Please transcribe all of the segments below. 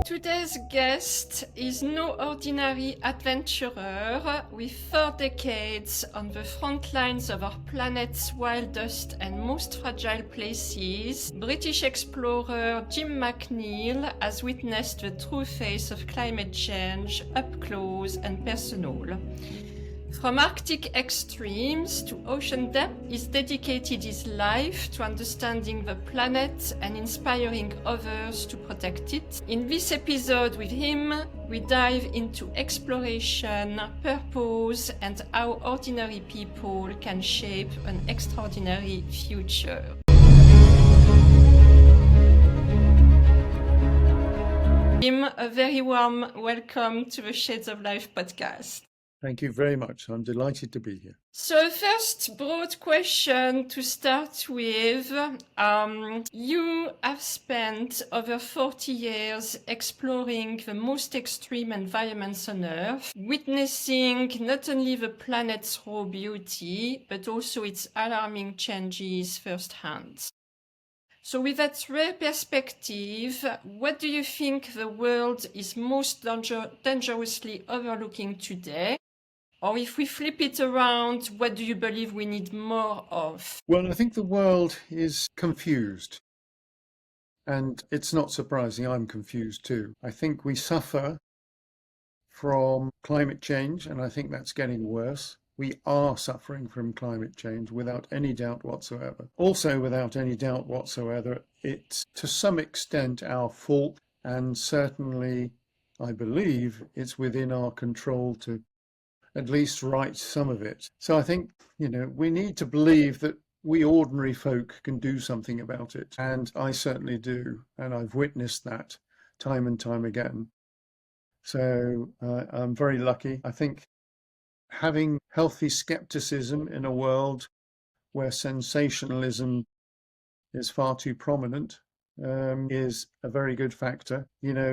Today's guest is no ordinary adventurer with 4 decades on the front lines of our planet's wildest and most fragile places. British explorer Jim McNeill has witnessed the true face of climate change up close and personal. From Arctic extremes to ocean depth, he's dedicated his life to understanding the planet and inspiring others to protect it. In this episode with him, we dive into exploration, purpose, and how ordinary people can shape an extraordinary future. Jim, a very warm welcome to the Shades of Life podcast. Thank you very much. I'm delighted to be here. So first broad question to start with. You have spent over 40 years exploring the most extreme environments on Earth, witnessing not only the planet's raw beauty, but also its alarming changes firsthand. So with that rare perspective, what do you think the world is most dangerously overlooking today? Or if we flip it around, what do you believe we need more of? Well, I think the world is confused. And it's not surprising, I'm confused too. I think we suffer from climate change, and I think that's getting worse. We are suffering from climate change without any doubt whatsoever. Also, without any doubt whatsoever, it's to some extent our fault, and certainly, I believe, it's within our control to at least right some of it. So I think, we need to believe that we ordinary folk can do something about it. And I certainly do. And I've witnessed that time and time again. So I'm very lucky. I think having healthy skepticism in a world where sensationalism is far too prominent is a very good factor.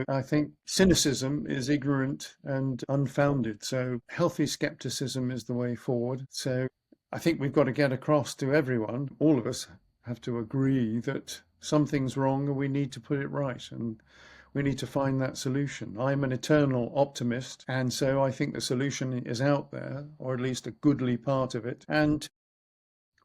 I think cynicism is ignorant and unfounded. So healthy skepticism is the way forward. So I think we've got to get across to everyone. All of us have to agree that something's wrong and we need to put it right. And we need to find that solution. I'm an eternal optimist. And so I think the solution is out there, or at least a goodly part of it. And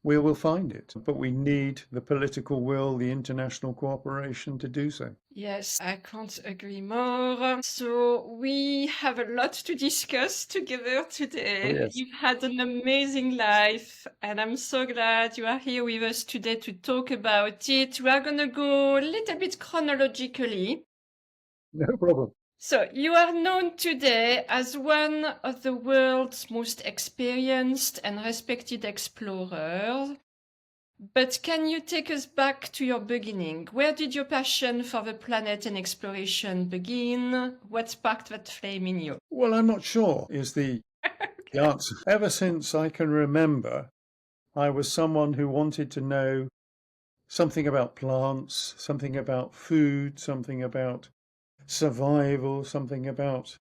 we will find it, but we need the political will, the international cooperation to do so. Yes, I can't agree more. So we have a lot to discuss together today. Oh, yes. You've had an amazing life, and I'm so glad you are here with us today to talk about it. We are going to go a little bit chronologically. No problem. So you are known today as one of the world's most experienced and respected explorers. But can you take us back to your beginning? Where did your passion for the planet and exploration begin? What sparked that flame in you? Well, I'm not sure is the answer. Ever since I can remember, I was someone who wanted to know something about plants, something about food, something about survival, something about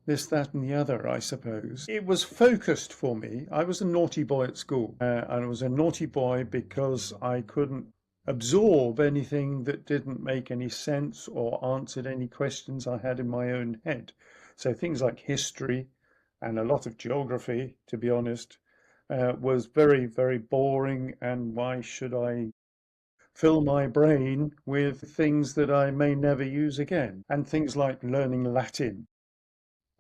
this, that, and the other, I suppose. It was focused for me. I was a naughty boy at school, and I was a naughty boy because I couldn't absorb anything that didn't make any sense or answered any questions I had in my own head. So things like history and a lot of geography, to be honest, was very, very boring, and why should I fill my brain with things that I may never use again? And things like learning Latin.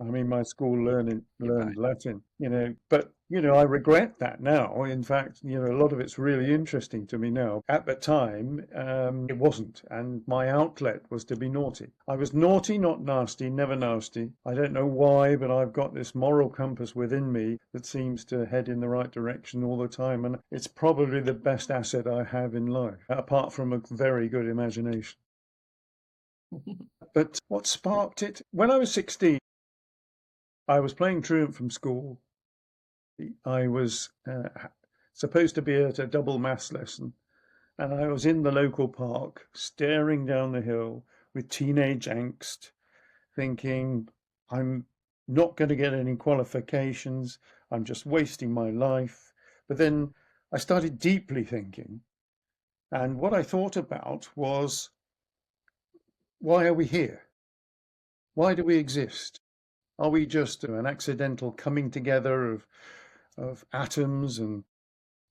I mean, my school learned Latin, but, I regret that now. In fact, a lot of it's really interesting to me now. At the time, it wasn't. And my outlet was to be naughty. I was naughty, not nasty, never nasty. I don't know why, but I've got this moral compass within me that seems to head in the right direction all the time. And it's probably the best asset I have in life, apart from a very good imagination. But what sparked it? When I was 16, I was playing truant from school. I was supposed to be at a double maths lesson, and I was in the local park, staring down the hill with teenage angst, thinking, I'm not going to get any qualifications, I'm just wasting my life. But then I started deeply thinking, and what I thought about was, why are we here? Why do we exist? Are we just an accidental coming together of atoms and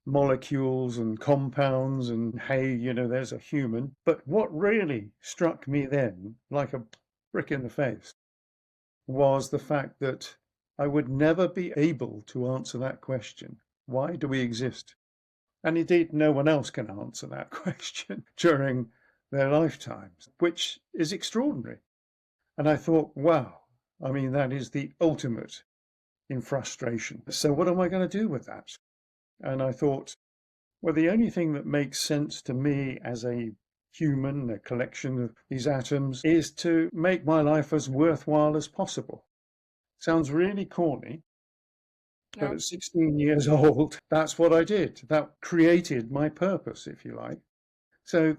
molecules and compounds and hey, there's a human? But what really struck me then, like a brick in the face, was the fact that I would never be able to answer that question. Why do we exist? And indeed, no one else can answer that question during their lifetimes, which is extraordinary. And I thought, wow, I mean, that is the ultimate in frustration. So what am I going to do with that? And I thought, well, the only thing that makes sense to me as a human, a collection of these atoms, is to make my life as worthwhile as possible. Sounds really corny, but at 16 years old, that's what I did. That created my purpose, if you like. So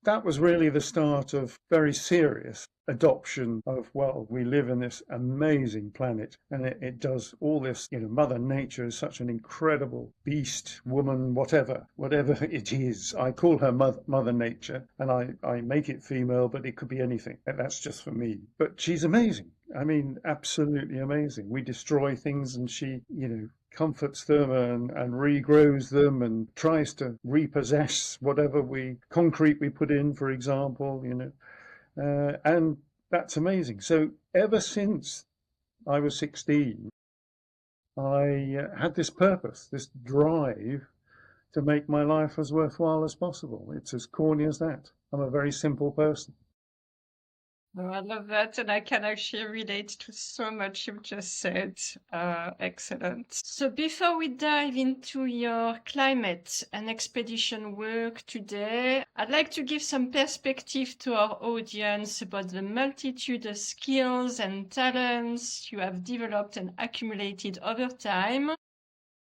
that was really the start of very serious adoption of, well, we live in this amazing planet and it does all this, Mother Nature is such an incredible beast, woman, whatever it is. I call her Mother Nature and I make it female, but it could be anything. And that's just for me. But she's amazing. I mean, absolutely amazing. We destroy things and she, comforts them and regrows them and tries to repossess whatever concrete we put in, for example, and that's amazing. So ever since I was 16, I had this purpose, this drive to make my life as worthwhile as possible. It's as corny as that. I'm a very simple person. Oh, I love that, and I can actually relate to so much you've just said. Excellent. So before we dive into your climate and expedition work today, I'd like to give some perspective to our audience about the multitude of skills and talents you have developed and accumulated over time.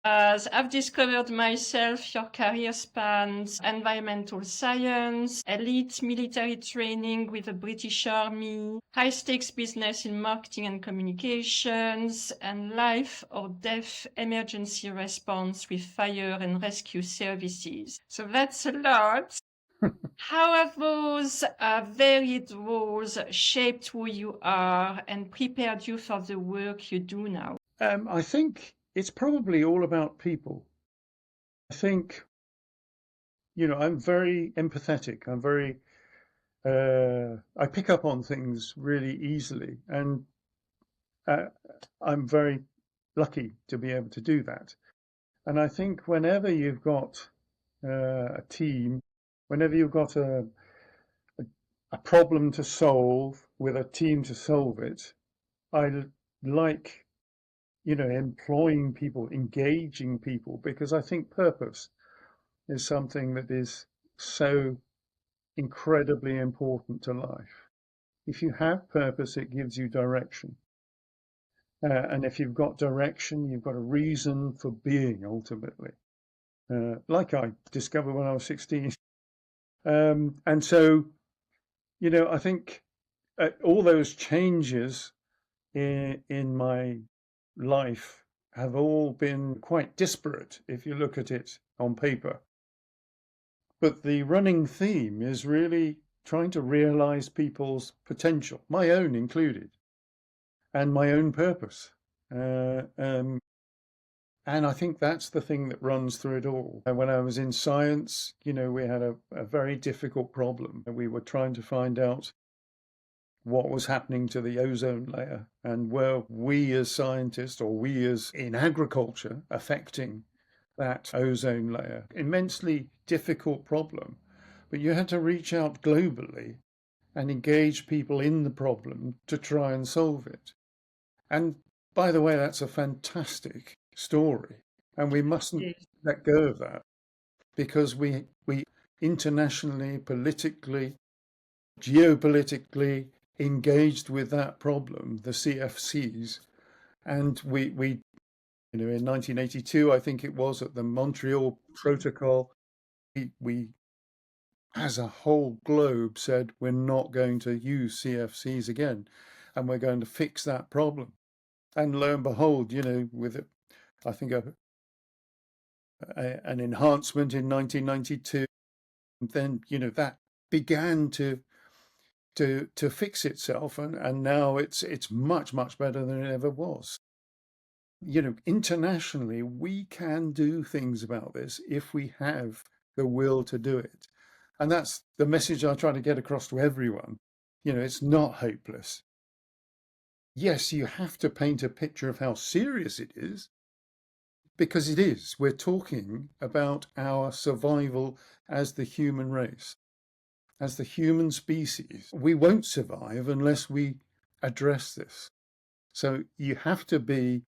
As I've discovered myself, your career spans environmental science, elite military training with the British Army, high-stakes business in marketing and communications, and life or death emergency response with fire and rescue services. So that's a lot. How have those varied roles shaped who you are and prepared you for the work you do now? I think it's probably all about people. I think, I'm very empathetic. I pick up on things really easily, and I'm very lucky to be able to do that. And I think whenever you've got a team, whenever you've got a problem to solve with a team to solve it, I like, employing people, engaging people, because I think purpose is something that is so incredibly important to life. If you have purpose, it gives you direction. And if you've got direction, you've got a reason for being ultimately, like I discovered when I was 16. And so, I think all those changes in my life have all been quite disparate if you look at it on paper. But the running theme is really trying to realize people's potential, my own included, and my own purpose. And I think that's the thing that runs through it all. And when I was in science, we had a very difficult problem. We were trying to find out what was happening to the ozone layer and were we as scientists or we as in agriculture affecting that ozone layer. Immensely difficult problem, but you had to reach out globally and engage people in the problem to try and solve it. And by the way, that's a fantastic story, and we mustn't let go of that because we internationally, politically, geopolitically engaged with that problem, the CFCs, and we in 1982, I think it was, at the Montreal Protocol, we as a whole globe said we're not going to use CFCs again, and we're going to fix that problem. And lo and behold, with I think an enhancement in 1992, then that began to to fix itself, and now it's much, much better than it ever was. Internationally, we can do things about this if we have the will to do it. And that's the message I try to get across to everyone. It's not hopeless. Yes, you have to paint a picture of how serious it is, because it is. We're talking about our survival as the human race, as the human species. We won't survive unless we address this. So you have to be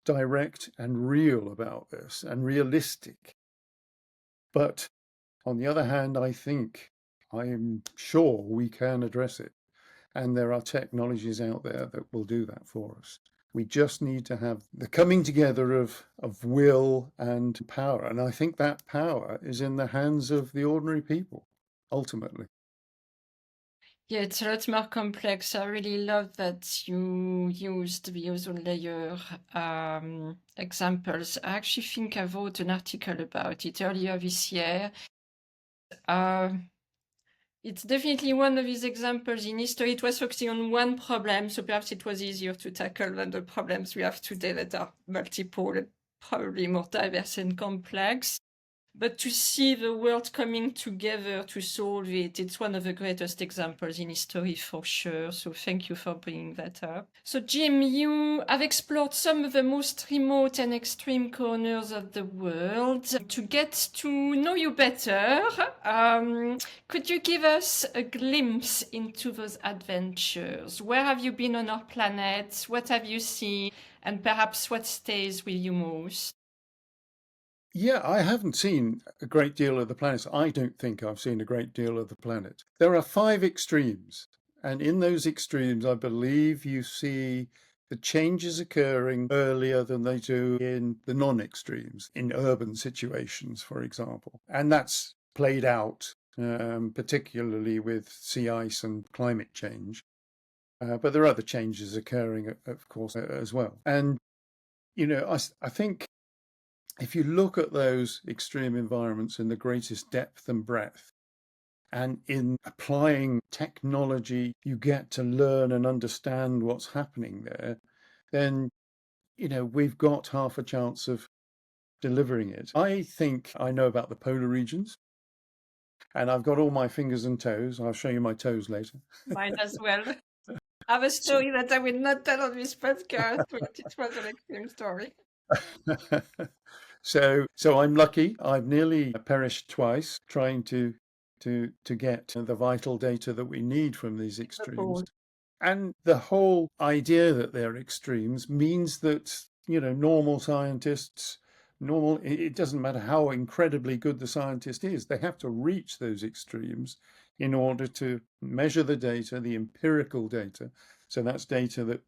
direct and real about this and realistic. But on the other hand, I'm sure we can address it. And there are technologies out there that will do that for us. We just need to have the coming together of will and power. And I think that power is in the hands of the ordinary people, ultimately. Yeah, it's a lot more complex. I really love that you used the ozone layer examples. I actually think I wrote an article about it earlier this year. It's definitely one of these examples in history. It was focusing on one problem, so perhaps it was easier to tackle than the problems we have today that are multiple, probably more diverse and complex. But to see the world coming together to solve it, it's one of the greatest examples in history for sure. So thank you for bringing that up. So Jim, you have explored some of the most remote and extreme corners of the world. To get to know you better, could you give us a glimpse into those adventures? Where have you been on our planet? What have you seen? And perhaps what stays with you most? Yeah, I haven't seen a great deal of the planet. I don't think I've seen a great deal of the planet. There are 5 extremes, and in those extremes, I believe you see the changes occurring earlier than they do in the non-extremes, in urban situations, for example. And that's played out, particularly with sea ice and climate change. But there are other changes occurring, of course, as well. And, I think if you look at those extreme environments in the greatest depth and breadth, and in applying technology, you get to learn and understand what's happening there, then, we've got half a chance of delivering it. I think I know about the polar regions, and I've got all my fingers and toes. I'll show you my toes later. Mine as well. I have a story that I will not tell on this podcast, but it was an extreme story. So I'm lucky. I've nearly perished twice trying to get the vital data that we need from these extremes. And the whole idea that they're extremes means that, normal scientists, it doesn't matter how incredibly good the scientist is, they have to reach those extremes in order to measure the data, the empirical data. So that's data that,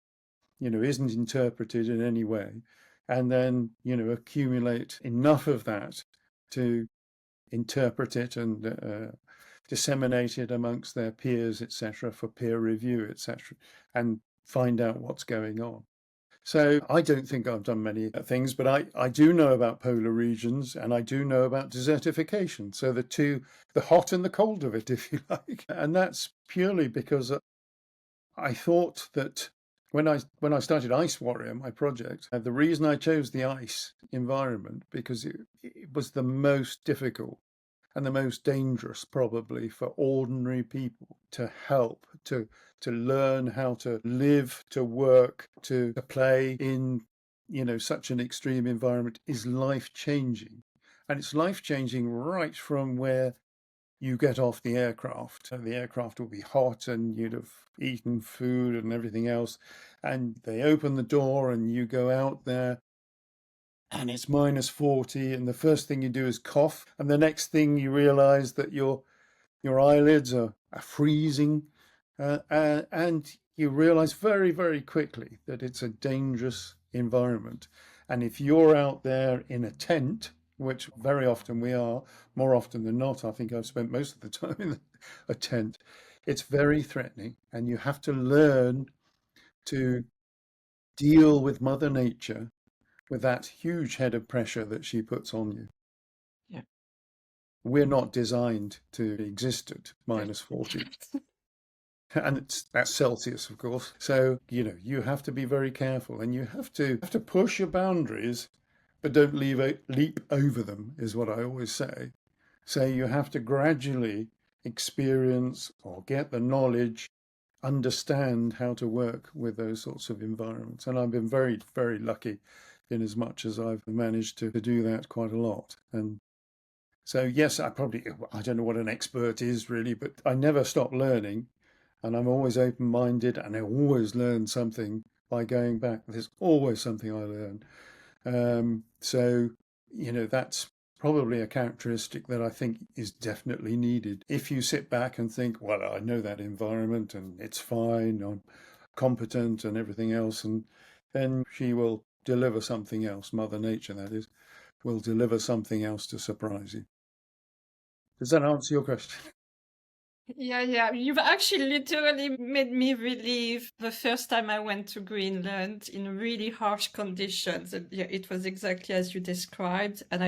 isn't interpreted in any way. And then, accumulate enough of that to interpret it and disseminate it amongst their peers, etc., for peer review, etc., and find out what's going on. So I don't think I've done many things, but I do know about polar regions, and I do know about desertification. So the hot and the cold of it, if you like. And that's purely because I thought that when I started Ice Warrior, my project, the reason I chose the ice environment, because it was the most difficult and the most dangerous probably for ordinary people to help, to learn how to live, to work, to play in, such an extreme environment is life-changing. And it's life-changing right from where you get off the aircraft. The aircraft will be hot and you'd have eaten food and everything else. And they open the door and you go out there and it's -40. And the first thing you do is cough. And the next thing you realize that your eyelids are freezing. And you realize very, very quickly that it's a dangerous environment. And if you're out there in a tent, which very often we are, more often than not, I think I've spent most of the time in a tent, it's very threatening. And you have to learn to deal with Mother Nature with that huge head of pressure that she puts on you. Yeah. We're not designed to exist at -40. And that's Celsius, of course. So, you have to be very careful, and you have to push your boundaries, but don't leap over them, is what I always say. So you have to gradually experience or get the knowledge, understand how to work with those sorts of environments. And I've been very, very lucky in as much as I've managed to do that quite a lot. And so, yes, I don't know what an expert is really, but I never stop learning, and I'm always open-minded, and I always learn something by going back. There's always something I learn. So, that's probably a characteristic that I think is definitely needed. If you sit back and think, well, I know that environment and it's fine, I'm competent and everything else, and then she will deliver something else, Mother Nature, that is, will deliver something else to surprise you. Does that answer your question? Yeah, yeah. You've actually literally made me relive the first time I went to Greenland in really harsh conditions. And yeah, it was exactly as you described. And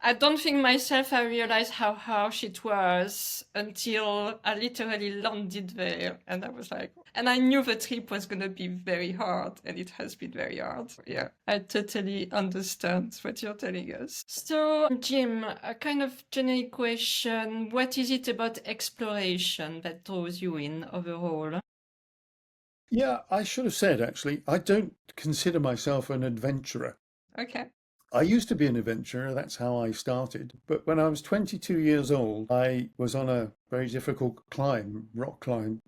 I don't think myself I realized how harsh it was until I literally landed there. And I was like, and I knew the trip was going to be very hard, and it has been very hard. Yeah, I totally understand what you're telling us. So, Jim, a kind of generic question. What is it about exploration that draws you in overall? Yeah, I should have said actually, I don't consider myself an adventurer. Okay. I used to be an adventurer, that's how I started. But when I was 22 years old, I was on a very difficult climb, rock climb,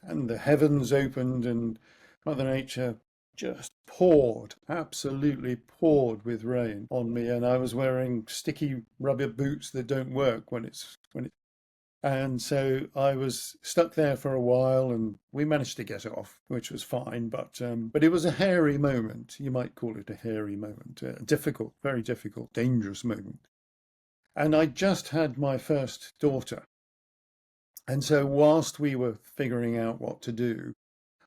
and the heavens opened and Mother Nature just poured, absolutely poured with rain on me. And I was wearing sticky rubber boots that don't work when it's and so I was stuck there for a while, and we managed to get off, which was fine. But it was a hairy moment. You might call it a hairy moment, a difficult, very difficult, dangerous moment. And I just had my first daughter, and so whilst we were figuring out what to do,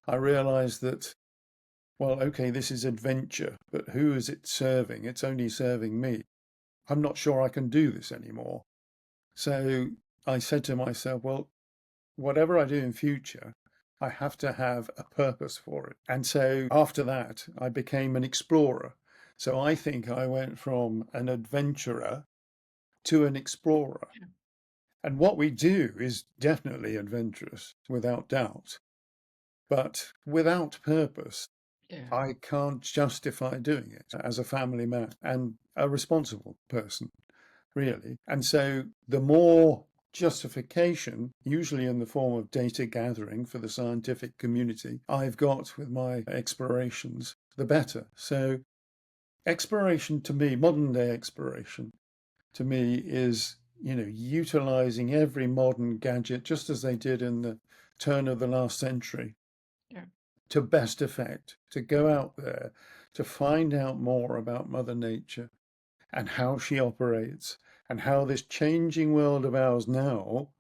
I realised that, well, okay, this is adventure, but who is it serving? It's only serving me. I'm not sure I can do this anymore. So I said to myself, well, whatever I do in future, I have to have a purpose for it. And so after that, I became an explorer. So I think I went from an adventurer to an explorer. And what we do is definitely adventurous, without doubt. But without purpose, Yeah. I can't justify doing it as a family man and a responsible person, really. And so the more justification, usually in the form of data gathering for the scientific community, I've got with my explorations, the better. So exploration to me, modern day exploration to me is, utilizing every modern gadget just as they did in the turn of the last century Yeah. to best effect, to go out there, to find out more about Mother Nature and how she operates and how this changing world of ours now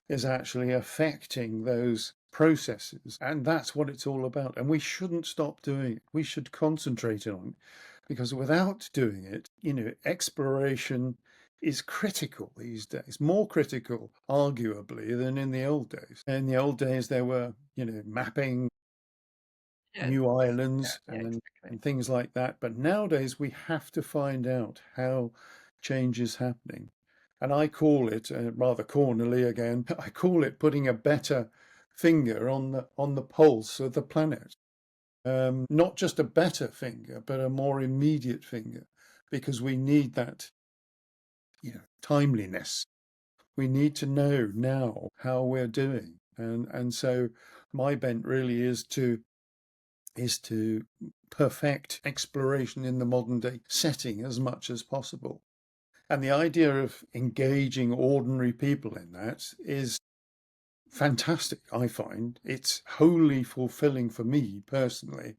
is actually affecting those processes. And that's what it's all about. And we shouldn't stop doing it. We should concentrate on it because without doing it, exploration is critical these days, more critical, arguably, than in the old days. In the old days, there were, mapping Yes. new Yeah. islands Yeah. Exactly. and things like that. But nowadays we have to find out how change is happening. And I call it, rather cornily again, I call it putting a better finger on the pulse of the planet. Not just a better finger, but a more immediate finger, because we need that, timeliness. We need to know now how we're doing. And so my bent really is to perfect exploration in the modern day setting as much as possible. And the idea of engaging ordinary people in that is fantastic, I find. It's wholly fulfilling for me personally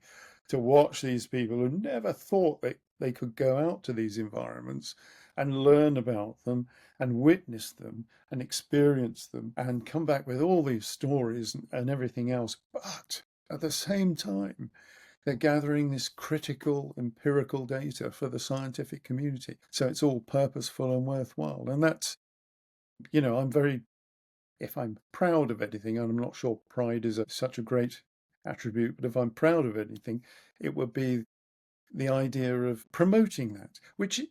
to watch these people who never thought they could go out to these environments and learn about them and witness them and experience them and come back with all these stories and everything else. But at the same time, they're gathering this critical empirical data for the scientific community. So it's all purposeful and worthwhile. And that's, I'm very if I'm proud of anything, and I'm not sure pride is such a great attribute, but if I'm proud of anything, it would be the idea of promoting that, which,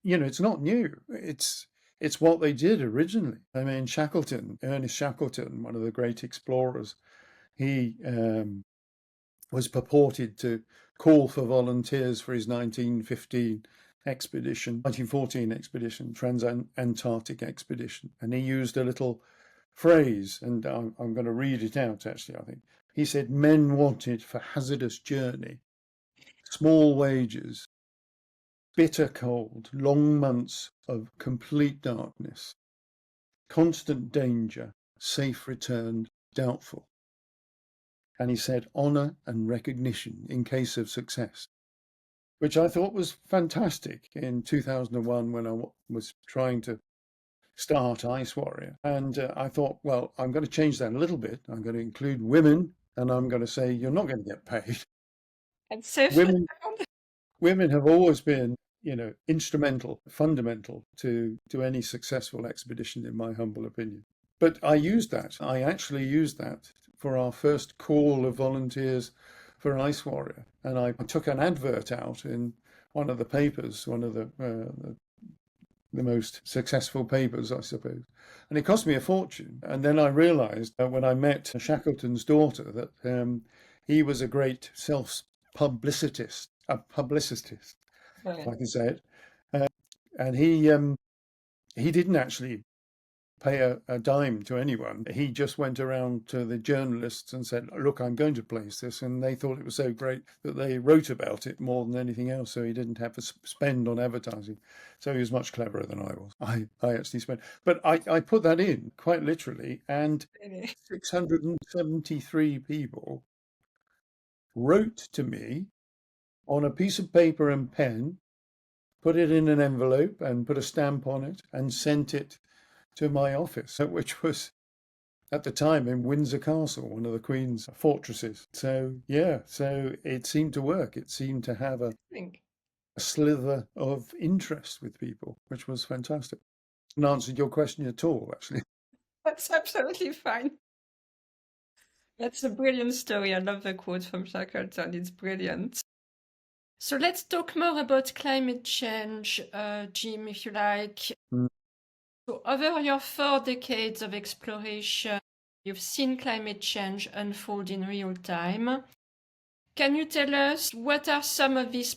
it's not new. It's what they did originally. I mean, Ernest Shackleton, one of the great explorers, he was purported to call for volunteers for his 1914 expedition, Trans-Antarctic expedition. And he used a little phrase, and I'm going to read it out, actually, I think. He said, men wanted for hazardous journey, small wages, bitter cold, long months of complete darkness, constant danger, safe return, doubtful. And he said honour and recognition in case of success, which I thought was fantastic in 2001 when I was trying to start Ice Warrior. And I thought, well, I'm going to change that a little bit. I'm going to include women, and I'm going to say you're not going to get paid. And safe Women return. women have always been, instrumental, fundamental to any successful expedition, in my humble opinion. But I actually used that for our first call of volunteers for Ice Warrior. And I took an advert out in one of the papers, one of the most successful papers, I suppose. And it cost me a fortune. And then I realized that when I met Shackleton's daughter that he was a great publicist, if I can say it. And he didn't actually pay a dime to anyone. He just went around to the journalists and said, look, I'm going to place this. And they thought it was so great that they wrote about it more than anything else. So he didn't have to spend on advertising. So he was much cleverer than I was. I actually spent, but I put that in quite literally. And 673 people wrote to me on a piece of paper and pen, put it in an envelope and put a stamp on it and sent it to my office, which was at the time in Windsor Castle, one of the Queen's fortresses. So, yeah, so it seemed to work. It seemed to have a slither of interest with people, which was fantastic. And answered your question at all, actually. That's absolutely fine. That's a brilliant story. I love the quote from Shackleton. It's brilliant. So let's talk more about climate change, Jim, if you like. So over your 4 decades of exploration, you've seen climate change unfold in real time. Can you tell us what are some of these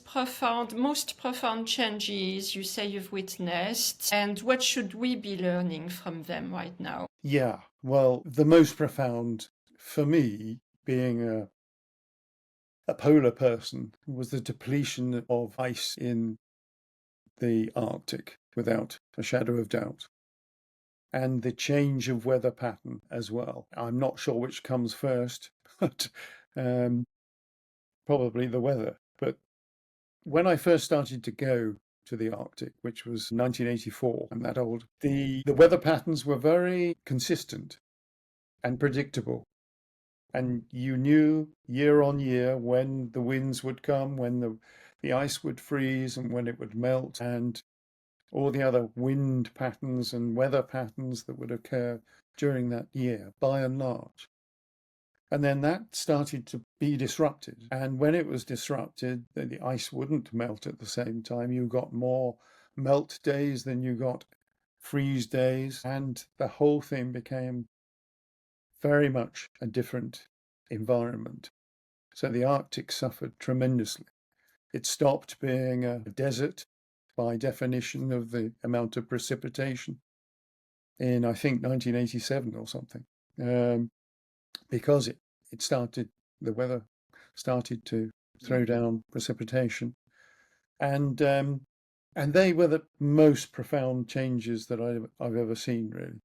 most profound changes you say you've witnessed, and what should we be learning from them right now? Yeah, well, the most profound for me, being a polar person, was the depletion of ice in the Arctic, without a shadow of doubt, and the change of weather pattern as well. I'm not sure which comes first, but probably the weather. But when I first started to go to the Arctic, which was 1984, I'm that old, the weather patterns were very consistent and predictable. And you knew year on year when the winds would come, when the ice would freeze and when it would melt, and all the other wind patterns and weather patterns that would occur during that year, by and large. And then that started to be disrupted. And when it was disrupted, the ice wouldn't melt at the same time. You got more melt days than you got freeze days. And the whole thing became very much a different environment. So the Arctic suffered tremendously. It stopped being a desert by definition of the amount of precipitation in, I think, 1987 or something, because the weather started to throw down precipitation. And they were the most profound changes that I've ever seen, really.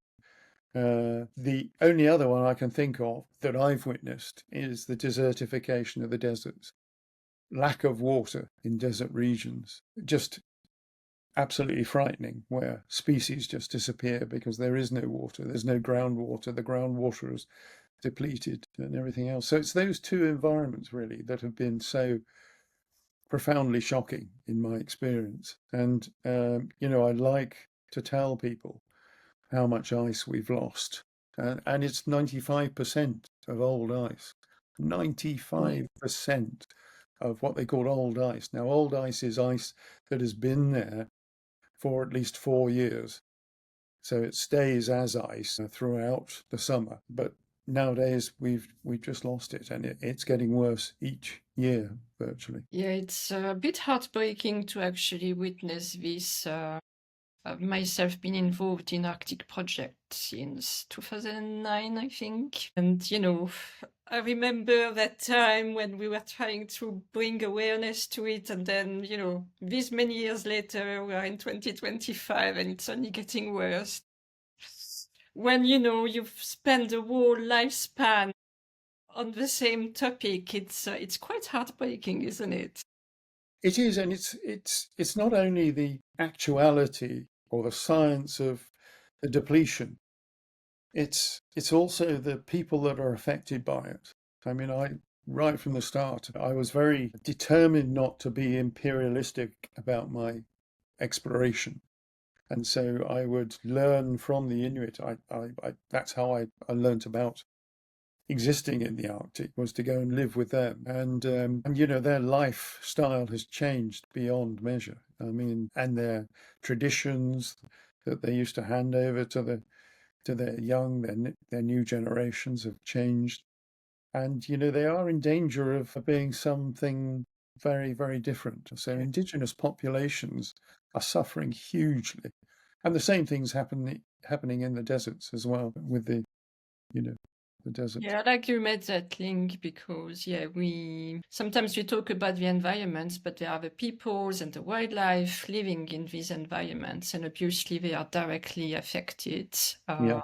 The only other one I can think of that I've witnessed is the desertification of the deserts. Lack of water in desert regions, just absolutely frightening, where species just disappear because there is no water, there's no groundwater, the groundwater is depleted and everything else. So it's those two environments really that have been so profoundly shocking in my experience. And, I like to tell people how much ice we've lost and it's 95% of old ice. 95% of what they call old ice. Now, old ice is ice that has been there for at least 4 years. So it stays as ice throughout the summer. But nowadays we've just lost it, and it's getting worse each year virtually. Yeah, it's a bit heartbreaking to actually witness this. I've myself been involved in Arctic projects since 2009, I think. And, I remember that time when we were trying to bring awareness to it. And then, this many years later, we are in 2025 and it's only getting worse. When, you've spent the whole lifespan on the same topic, it's quite heartbreaking, isn't it? It is, and it's not only the actuality or the science of the depletion. It's also the people that are affected by it. I mean, right from the start, I was very determined not to be imperialistic about my exploration. And so I would learn from the Inuit. That's how I learnt about existing in the Arctic, was to go and live with them. And their lifestyle has changed beyond measure. I mean, and their traditions that they used to hand over to their young, their new generations have changed. And, they are in danger of being something very, very different. So indigenous populations are suffering hugely. And the same thing's happening in the deserts as well, with the deserts. Yeah, I like you made that link because, sometimes we talk about the environments, but there are the peoples and the wildlife living in these environments, and obviously they are directly affected. Yeah.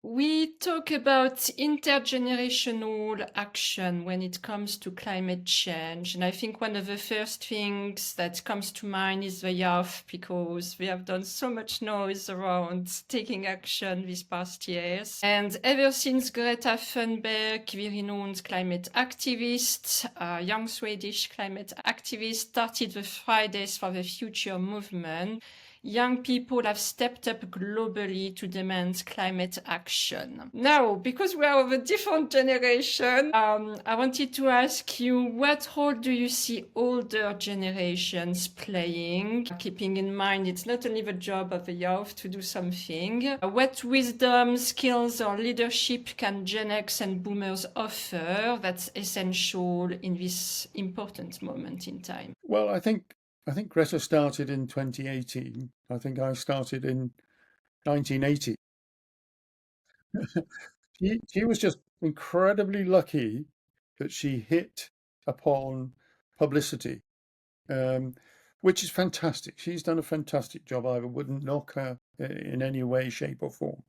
We talk about intergenerational action when it comes to climate change. And I think one of the first things that comes to mind is the YAF, because we have done so much noise around taking action these past years. And ever since Greta Thunberg, the renowned climate activist, young Swedish climate activist, started the Fridays for the Future movement, young people have stepped up globally to demand climate action. Now, because we are of a different generation, I wanted to ask you, what role do you see older generations playing? Keeping in mind, it's not only the job of the youth to do something. What wisdom, skills, or leadership can Gen X and Boomers offer that's essential in this important moment in time? Well, I think Greta started in 2018. I think I started in 1980. She was just incredibly lucky that she hit upon publicity, which is fantastic. She's done a fantastic job. I wouldn't knock her in any way, shape, or form.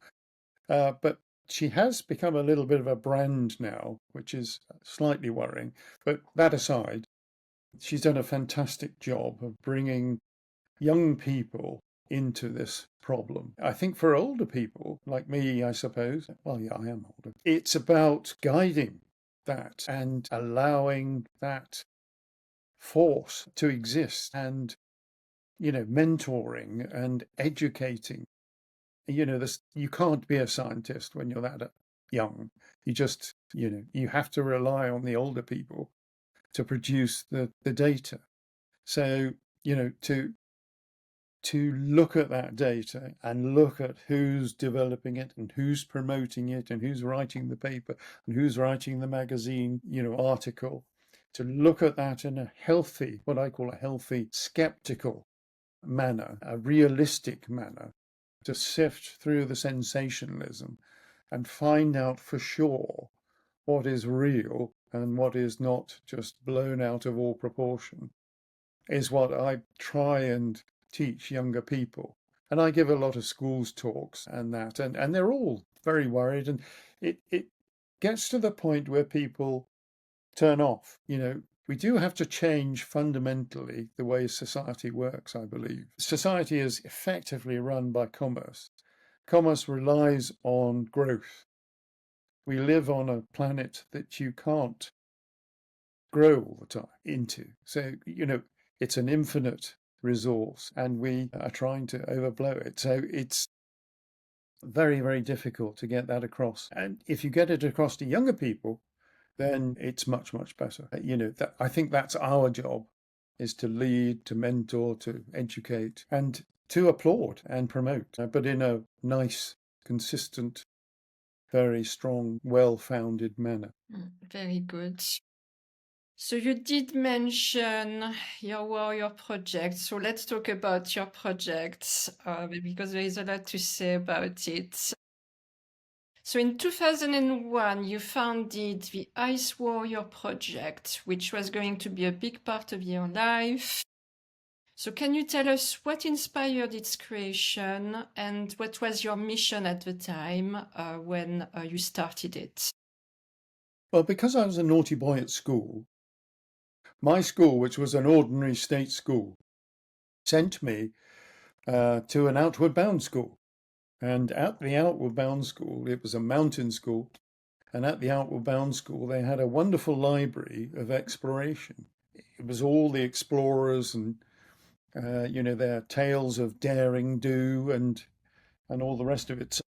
But she has become a little bit of a brand now, which is slightly worrying. But that aside, she's done a fantastic job of bringing young people into this problem. I think for older people, like me, I suppose, well, yeah, I am older, it's about guiding that and allowing that force to exist and, mentoring and educating. You can't be a scientist when you're that young. You just, you have to rely on the older people to produce the data. So, to look at that data and look at who's developing it and who's promoting it and who's writing the paper and who's writing the magazine, article, to look at that in a healthy, what I call a healthy, skeptical manner, a realistic manner, to sift through the sensationalism and find out for sure what is real and what is not just blown out of all proportion, is what I try and teach younger people. And I give a lot of schools talks and that, and they're all very worried. And it gets to the point where people turn off. We do have to change fundamentally the way society works, I believe. Society is effectively run by commerce. Commerce relies on growth. We live on a planet that you can't grow all the time into. So, it's an infinite resource and we are trying to overblow it. So Very, very difficult to get that across. And if you get it across to younger people, then it's much, much better. I think that's our job, is to lead, to mentor, to educate, and to applaud and promote, but in a nice, consistent, very strong, well-founded manner. Very good. So you did mention your warrior project. So let's talk about your projects because there is a lot to say about it. So in 2001, you founded the Ice Warrior Project, which was going to be a big part of your life. So can you tell us what inspired its creation and what was your mission at the time when you started it? Well, because I was a naughty boy at school, my school, which was an ordinary state school, sent me to an outward bound school. And at the outward bound school, it was a mountain school, and at the outward bound school, they had a wonderful library of exploration. It was all the explorers and, their tales of daring do and all the rest of it.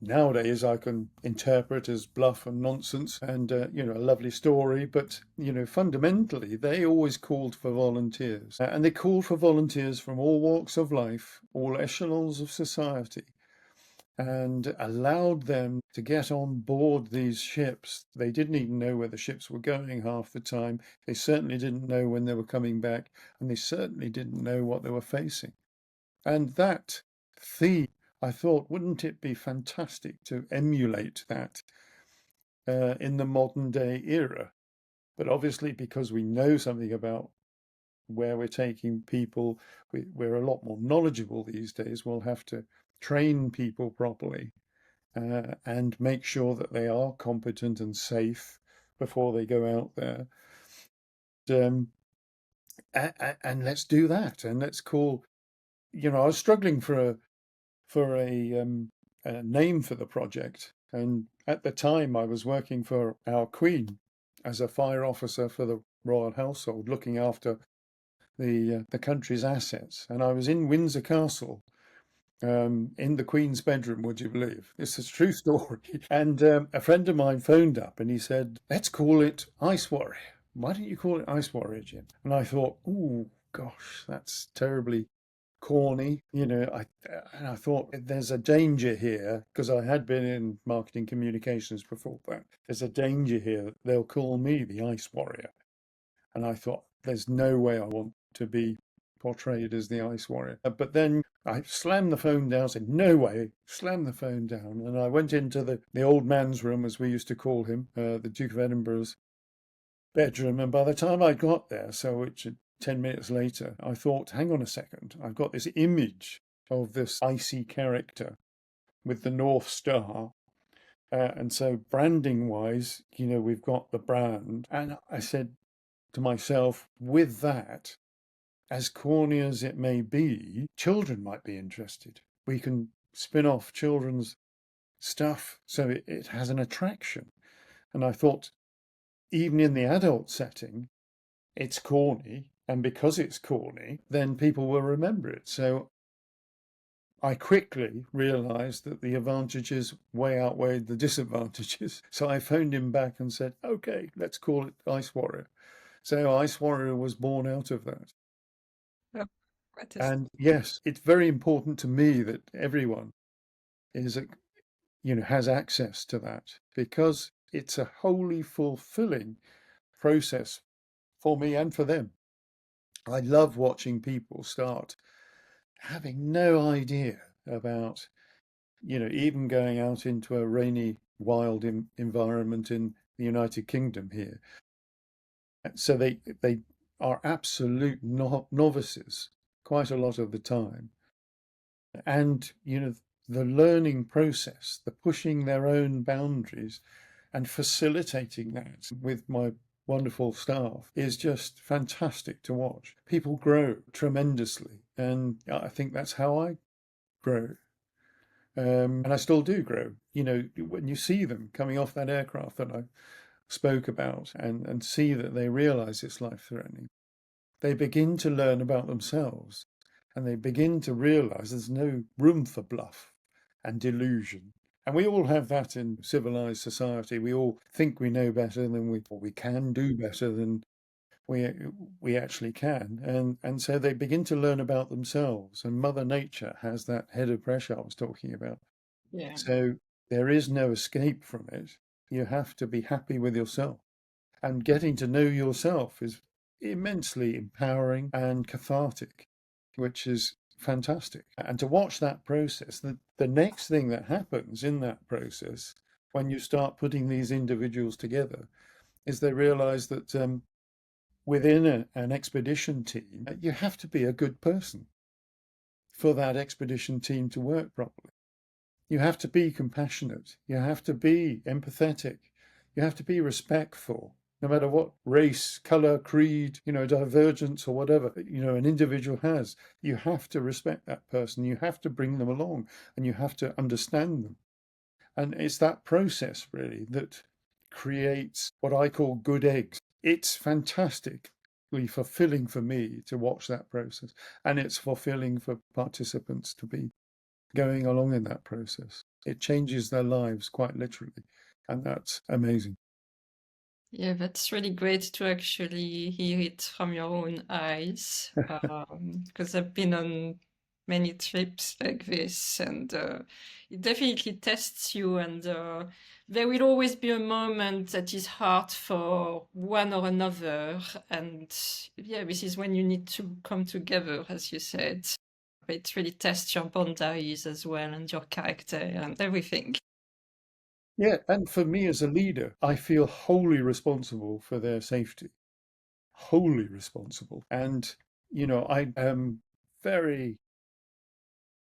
Nowadays I can interpret as bluff and nonsense and, a lovely story. But, fundamentally, they always called for volunteers. And they called for volunteers from all walks of life, all echelons of society, and allowed them to get on board these ships. They didn't even know where the ships were going half the time. They certainly didn't know when they were coming back, and they certainly didn't know what they were facing. And that theme, I thought, wouldn't it be fantastic to emulate that in the modern day era? But obviously, because we know something about where we're taking people, we're a lot more knowledgeable these days. We'll have to train people properly and make sure that they are competent and safe before they go out there. And let's do that. And let's call, I was struggling for a name for the project. And at the time, I was working for our Queen as a fire officer for the royal household, looking after the country's assets. And I was in Windsor Castle, in the Queen's bedroom, would you believe? It's a true story. And a friend of mine phoned up and he said, let's call it Ice Warrior. Why don't you call it Ice Warrior, Jim? And I thought, oh, gosh, that's terribly corny. And I thought there's a danger here, because I had been in marketing communications before that. There's a danger here that they'll call me the Ice Warrior. And I thought, there's no way I want to be portrayed as the Ice Warrior. But then I slammed the phone down, said, no way, slammed the phone down. And I went into the old man's room, as we used to call him, the Duke of Edinburgh's bedroom. And by the time I got there, so which 10 minutes later, I thought, hang on a second, I've got this image of this icy character with the North Star. And so branding wise, we've got the brand. And I said to myself, with that, as corny as it may be, children might be interested. We can spin off children's stuff so it has an attraction. And I thought, even in the adult setting, it's corny. And because it's corny, then people will remember it. So I quickly realized that the advantages way outweighed the disadvantages. So I phoned him back and said, okay, let's call it Ice Warrior. So Ice Warrior was born out of that. Oh, and yes, it's very important to me that everyone has access to that, because it's a wholly fulfilling process for me and for them. I love watching people start having no idea about, even going out into a rainy, wild environment in the United Kingdom here. So they are absolute novices quite a lot of the time. And, the learning process, the pushing their own boundaries and facilitating that with my wonderful staff is just fantastic to watch. People grow tremendously. And I think that's how I grow. And I still do grow. When you see them coming off that aircraft that I spoke about and see that they realize it's life-threatening, they begin to learn about themselves, and they begin to realize there's no room for bluff and delusion. And we all have that in civilized society. We all think we know better than or we can do better than we we actually can. And so they begin to learn about themselves. And Mother Nature has that head of pressure I was talking about. Yeah. So there is no escape from it. You have to be happy with yourself. And getting to know yourself is immensely empowering and cathartic, which is fantastic. And to watch that process, the next thing that happens in that process, when you start putting these individuals together, is they realize that within an expedition team, you have to be a good person for that expedition team to work properly. You have to be compassionate. You have to be empathetic. You have to be respectful, no matter what race, color, creed, divergence or whatever, an individual has. You have to respect that person. You have to bring them along and you have to understand them. And it's that process really that creates what I call good eggs. It's fantastically fulfilling for me to watch that process. And it's fulfilling for participants to be going along in that process. It changes their lives quite literally. And that's amazing. Yeah, that's really great to actually hear it from your own eyes. Because I've been on many trips like this, and it definitely tests you. And there will always be a moment that is hard for one or another. And yeah, this is when you need to come together, as you said. It really tests your boundaries as well, and your character and everything. Yeah, and for me as a leader, I feel wholly responsible for their safety, wholly responsible. And, I am very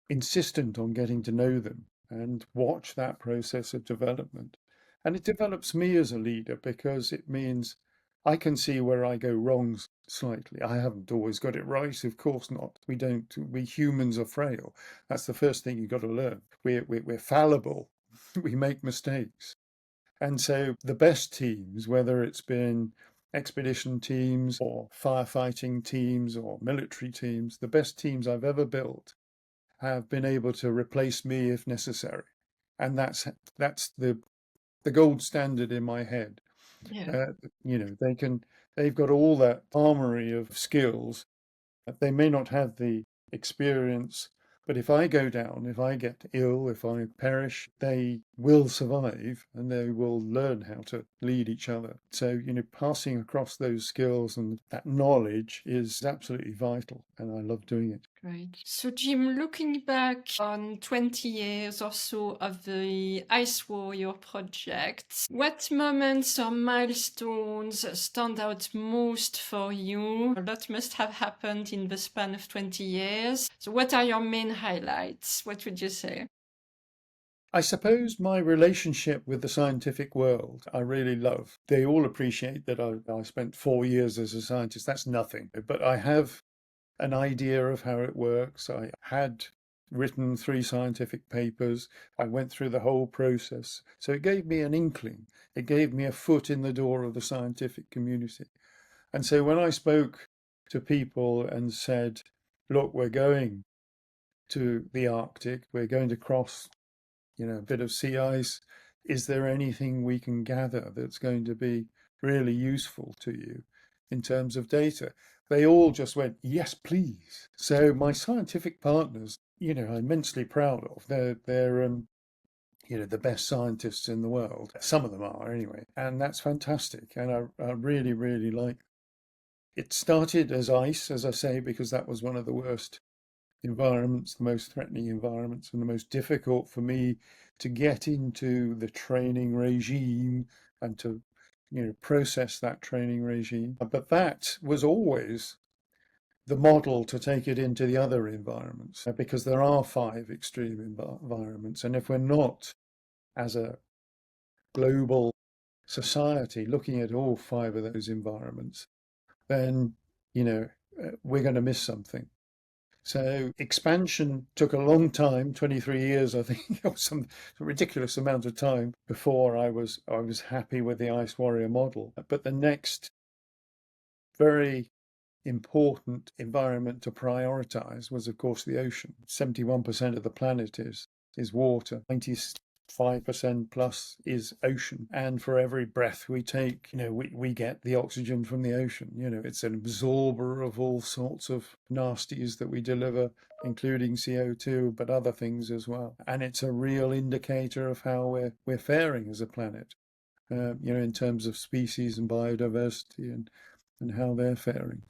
insistent on getting to know them and watch that process of development. And it develops me as a leader because it means I can see where I go wrong slightly. I haven't always got it right, of course not. We humans are frail. That's the first thing you've got to learn. We're fallible, we make mistakes. And so the best teams, whether it's been expedition teams or firefighting teams or military teams, the best teams I've ever built have been able to replace me if necessary. And that's the gold standard in my head. Yeah. They've got all that armory of skills. They may not have the experience, but if I go down, if I get ill, if I perish, they will survive and they will learn how to lead each other. So, passing across those skills and that knowledge is absolutely vital, and I love doing it. Great. So, Jim, looking back on 20 years or so of the Ice Warrior project, what moments or milestones stand out most for you? A lot must have happened in the span of 20 years. So, what are your main highlights? What would you say? I suppose my relationship with the scientific world, I really love. They all appreciate that I spent 4 years as a scientist. That's nothing. But I have an idea of how it works. I had written 3 scientific papers. I went through the whole process. So it gave me an inkling. It gave me a foot in the door of the scientific community. And so when I spoke to people and said, look, we're going to the Arctic, we're going to cross, a bit of sea ice. Is there anything we can gather that's going to be really useful to you in terms of data? They all just went, yes, please. So my scientific partners, I'm immensely proud of. They're the best scientists in the world. Some of them are anyway, and that's fantastic. And I really, really like. It started as ice, as I say, because that was one of the worst environments, the most threatening environments, and the most difficult for me to get into the training regime and to, process that training regime. But that was always the model to take it into the other environments, because there are 5 extreme environments. And if we're not, as a global society, looking at all 5 of those environments, then, we're going to miss something. So expansion took a long time, 23 years, I think, or some ridiculous amount of time before I was happy with the Ice Warrior model. But the next very important environment to prioritize was, of course, the ocean. 71% of the planet is is water. 95% plus is ocean. And for every breath we take, we get the oxygen from the ocean. It's an absorber of all sorts of nasties that we deliver, including CO2, but other things as well. And it's a real indicator of how we're faring as a planet, in terms of species and biodiversity and how they're faring.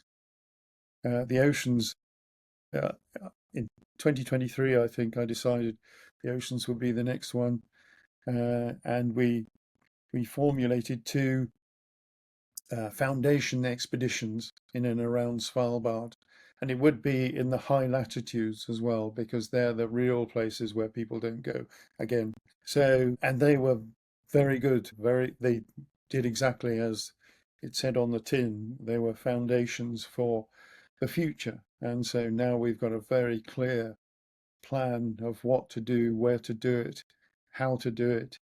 The oceans, in 2023, I think I decided the oceans would be the next one. And we formulated two foundation expeditions in and around Svalbard. And it would be in the high latitudes as well, because they're the real places where people don't go again. So, and they were very good. They did exactly as it said on the tin. They were foundations for the future. And so now we've got a very clear plan of what to do, where to do it, how to do it,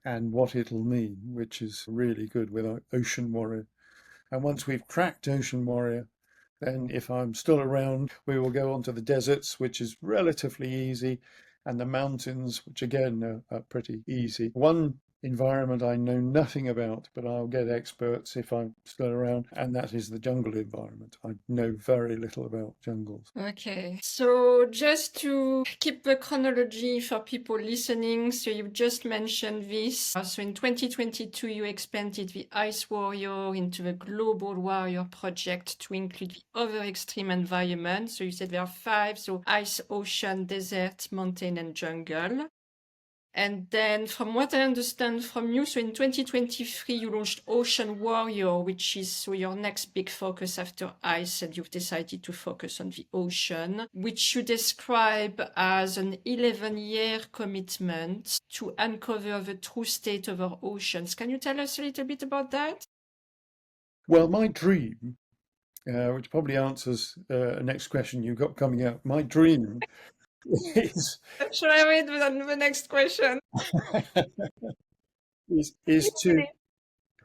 and what it'll mean, which is really good with Ocean Warrior. And once we've cracked Ocean Warrior, then if I'm still around, we will go on to the deserts, which is relatively easy, and the mountains, which again are pretty easy. One environment I know nothing about, but I'll get experts if I'm still around, and that is the jungle environment. I know very little about jungles. Okay, so just to keep the chronology for people listening, so you just mentioned this. So in 2022, you expanded the Ice Warrior into the Global Warrior project to include the other extreme environments. So you said there are 5, so ice, ocean, desert, mountain, and jungle. And then from what I understand from you, so in 2023, you launched Ocean Warrior, which is so your next big focus after ice, and you've decided to focus on the ocean, which you describe as an 11-year commitment to uncover the true state of our oceans. Can you tell us a little bit about that? Well, my dream, which probably answers a next question you've got coming up, my dream is Should I read the next question? is to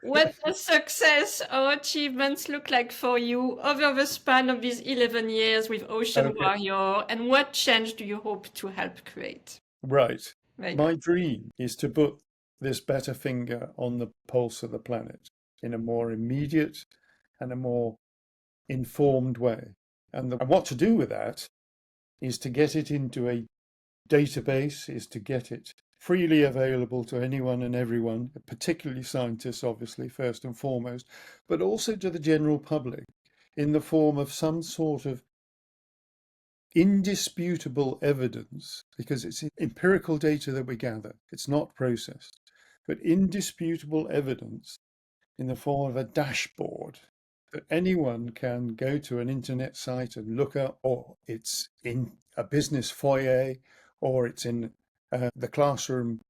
What does success or achievements look like for you over the span of these 11 years with Ocean okay, Warrior, and what change do you hope to help create? right. Very good. My dream is to put this better finger on the pulse of the planet in a more immediate and a more informed way. And what to do with that is to get it into a database, is to get it freely available to anyone and everyone, particularly scientists, obviously, first and foremost, but also to the general public in the form of some sort of indisputable evidence, because it's empirical data that we gather, it's not processed, but indisputable evidence in the form of a dashboard that anyone can go to an internet site and look up, or it's in a business foyer, or it's in the classroom,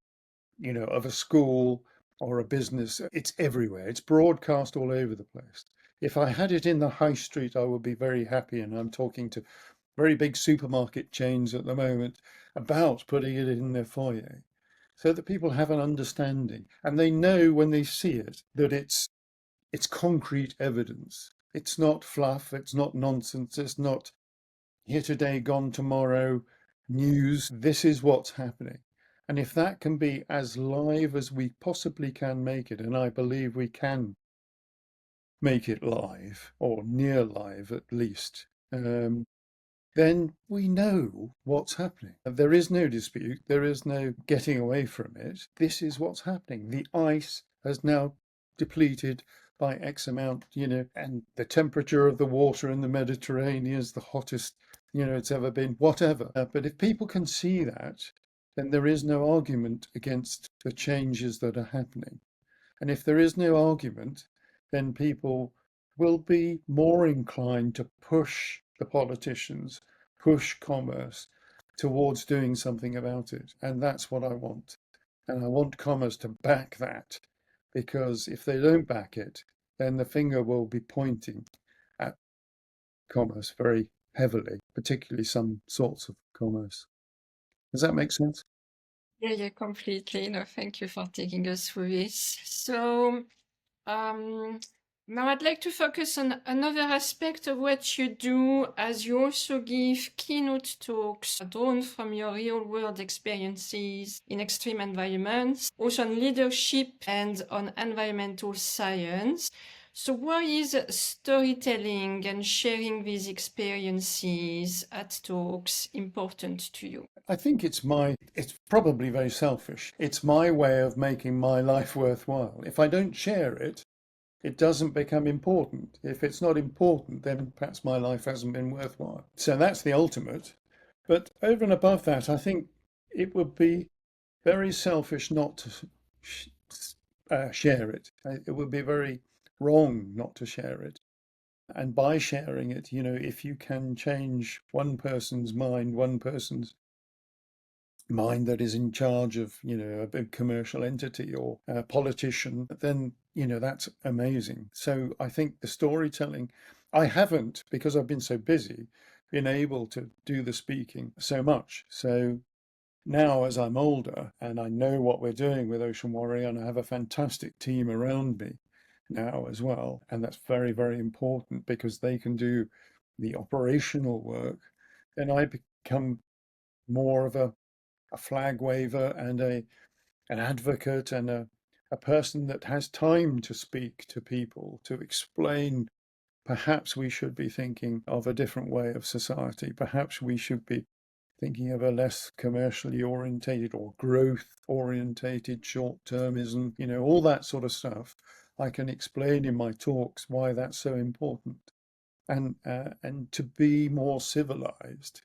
of a school or a business. It's everywhere. It's broadcast all over the place. If I had it in the high street, I would be very happy. And I'm talking to very big supermarket chains at the moment about putting it in their foyer so that people have an understanding and they know when they see it that it's concrete evidence. It's not fluff, it's not nonsense, it's not here today, gone tomorrow news. This is what's happening. And if that can be as live as we possibly can make it, and I believe we can make it live, or near live at least, then we know what's happening. There is no dispute, there is no getting away from it. This is what's happening. The ice has now depleted by X amount, and the temperature of the water in the Mediterranean is the hottest, it's ever been, whatever. But if people can see that, then there is no argument against the changes that are happening. And if there is no argument, then people will be more inclined to push the politicians, push commerce towards doing something about it. And that's what I want. And I want commerce to back that, because if they don't back it, then the finger will be pointing at commerce very heavily, particularly some sorts of commerce. Does that make sense? Yeah, completely. No, thank you for taking us through this. So, Now I'd like to focus on another aspect of what you do, as you also give keynote talks drawn from your real-world experiences in extreme environments, also on leadership and on environmental science. So why is storytelling and sharing these experiences at talks important to you? I think it's probably very selfish. It's my way of making my life worthwhile. If I don't share it, it doesn't become important. If it's not important, then perhaps my life hasn't been worthwhile. So that's the ultimate. But over and above that, I think it would be very selfish not to share it. It would be very wrong not to share it. And by sharing it, if you can change one person's mind, that is in charge of, a big commercial entity or a politician, then, that's amazing. So I think the storytelling, I haven't, because I've been so busy, been able to do the speaking so much. So now, as I'm older and I know what we're doing with Ocean Warrior, and I have a fantastic team around me now as well, and that's very, very important because they can do the operational work, then I become more of a flag waver and an advocate and a person that has time to speak to people, to explain perhaps we should be thinking of a different way of society. Perhaps we should be thinking of a less commercially orientated or growth orientated short termism, all that sort of stuff. I can explain in my talks why that's so important. And to be more civilized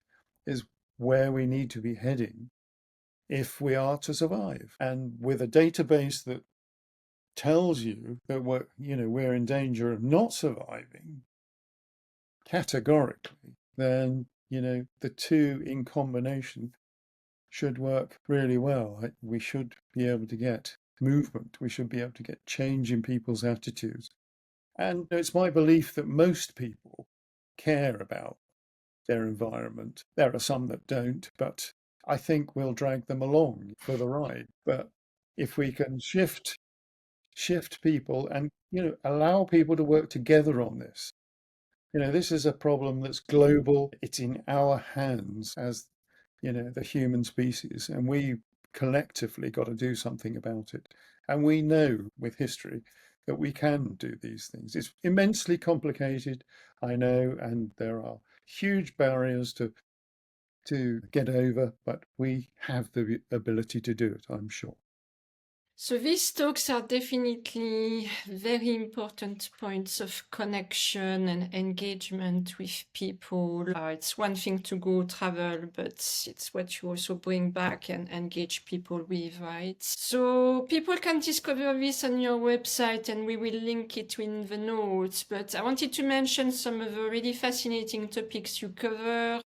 is where we need to be heading if we are to survive. And with a database that tells you that we're in danger of not surviving categorically, then the two in combination should work really well. We should be able to get movement. We should be able to get change in people's attitudes. And it's my belief that most people care about their environment. There are some that don't, but I think we'll drag them along for the ride. But if we can shift people and allow people to work together on this, this is a problem that's global. It's in our hands as the human species, and we collectively got to do something about it. And we know with history that we can do these things. It's immensely complicated, I know, and there are huge barriers to get over, but we have the ability to do it, I'm sure. So these talks are definitely very important points of connection and engagement with people. It's one thing to go travel, but it's what you also bring back and engage people with, right? So people can discover this on your website, and we will link it in the notes. But I wanted to mention some of the really fascinating topics you cover.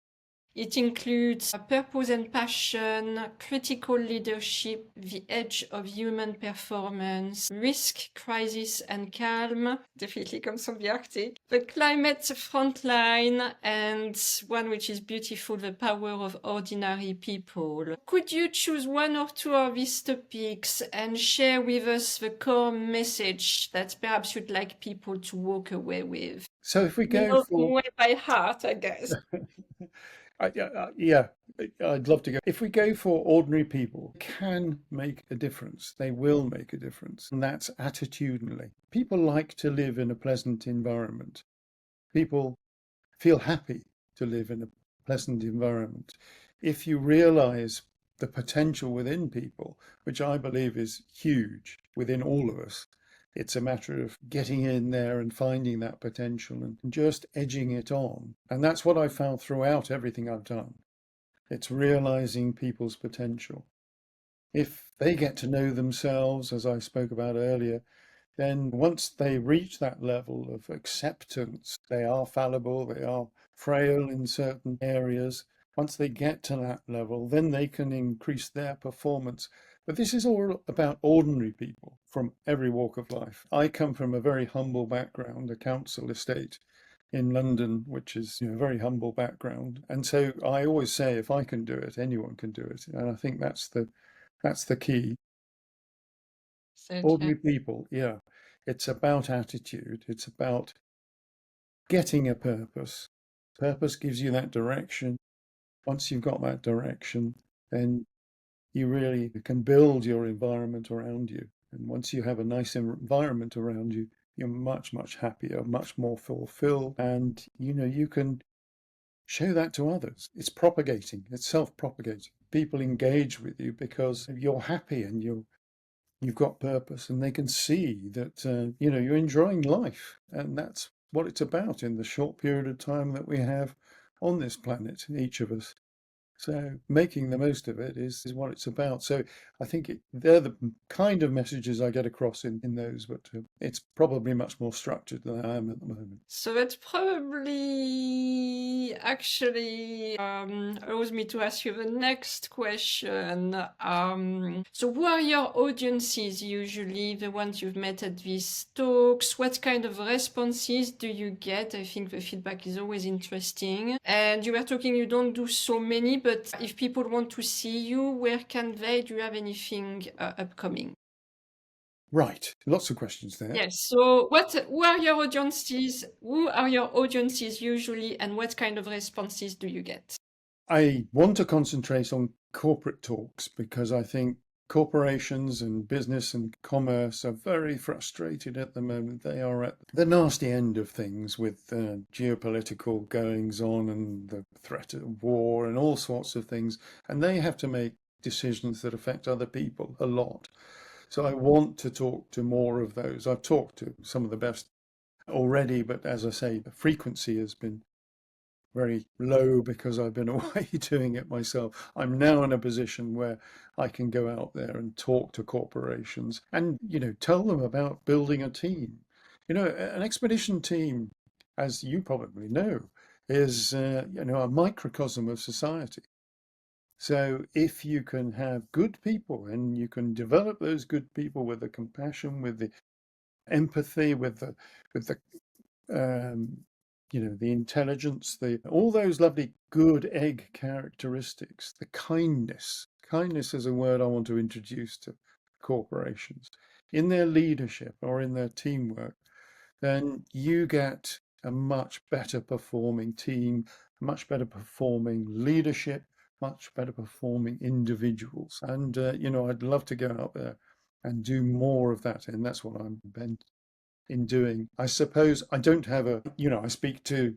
It includes purpose and passion, critical leadership, the edge of human performance, risk, crisis, and calm, definitely comes from the Arctic, the climate frontline, and one which is beautiful, the power of ordinary people. Could you choose one or two of these topics and share with us the core message that perhaps you'd like people to walk away with? So if we go for Way by heart, I guess. yeah, I'd love to go. If we go for ordinary people, can make a difference. They will make a difference. And that's attitudinally. People like to live in a pleasant environment. People feel happy to live in a pleasant environment. If you realize the potential within people, which I believe is huge within all of us, it's a matter of getting in there and finding that potential and just edging it on. And that's what I've found throughout everything I've done. It's realizing people's potential. If they get to know themselves, as I spoke about earlier, then once they reach that level of acceptance, they are fallible, they are frail in certain areas. Once they get to that level, then they can increase their performance. But this is all about ordinary people from every walk of life. I come from a very humble background, a council estate in London, which is a very humble background. And so I always say, if I can do it, anyone can do it. And I think that's the key. So, Ordinary people, yeah. It's about attitude. It's about getting a purpose. Purpose gives you that direction. Once you've got that direction, then you really can build your environment around you. And once you have a nice environment around you, you're much, much happier, much more fulfilled. And, you can show that to others. It's propagating, it's self-propagating. People engage with you because you're happy and you've got purpose, and they can see that, you're enjoying life. And that's what it's about in the short period of time that we have on this planet, each of us. So making the most of it is what it's about. So I think they're the kind of messages I get across in those, but it's probably much more structured than I am at the moment. So that probably actually allows me to ask you the next question. So who are your audiences usually, the ones you've met at these talks? What kind of responses do you get? I think the feedback is always interesting. And you were talking, you don't do so many, but if people want to see you, where can they? Do you have anything upcoming? Right, lots of questions there. Yes. So, who are your audiences? Who are your audiences usually, and what kind of responses do you get? I want to concentrate on corporate talks because I think corporations and business and commerce are very frustrated at the moment. They are at the nasty end of things with geopolitical goings on and the threat of war and all sorts of things. And they have to make decisions that affect other people a lot. So I want to talk to more of those. I've talked to some of the best already, but as I say, the frequency has been very low because I've been away doing it myself. I'm now in a position where I can go out there and talk to corporations and, tell them about building a team. An expedition team, as you probably know, is, a microcosm of society. So if you can have good people and you can develop those good people with the compassion, with the empathy, with the the intelligence, all those lovely good egg characteristics, the kindness. Kindness is a word I want to introduce to corporations in their leadership or in their teamwork. Then you get a much better performing team, much better performing leadership, much better performing individuals. And, I'd love to go out there and do more of that. And that's what I'm bent in doing. I suppose I don't have I speak to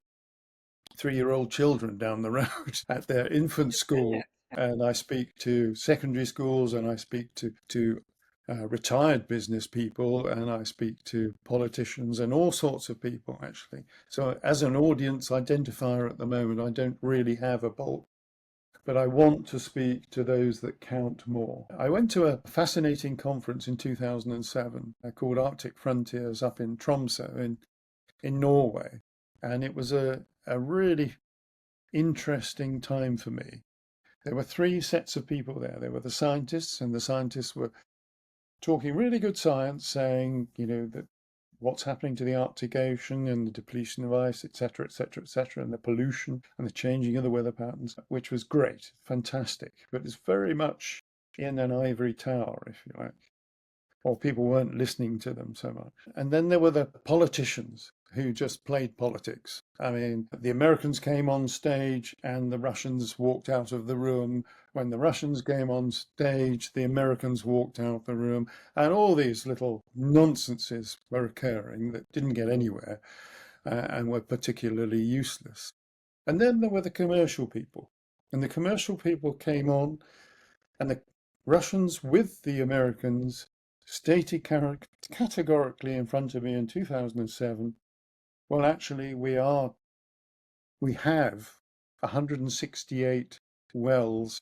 3-year-old children down the road at their infant school, and I speak to secondary schools, and I speak to retired business people, and I speak to politicians and all sorts of people, actually. So as an audience identifier at the moment, I don't really have a bulk, but I want to speak to those that count more. I went to a fascinating conference in 2007 called Arctic Frontiers up in Tromsø in Norway, and it was a really interesting time for me. There were 3 sets of people there. There were the scientists, and the scientists were talking really good science, saying, that what's happening to the Arctic Ocean and the depletion of ice, etc., etc., etc., and the pollution and the changing of the weather patterns, which was great, fantastic, but it's very much in an ivory tower, if you like, or people weren't listening to them so much. And then there were the politicians who just played politics. I mean, the Americans came on stage and the Russians walked out of the room. When the Russians came on stage, the Americans walked out the room. And all these little nonsenses were occurring that didn't get anywhere and were particularly useless. And then there were the commercial people. And the commercial people came on, and the Russians with the Americans stated categorically in front of me in 2007, well, actually, we have 168 wells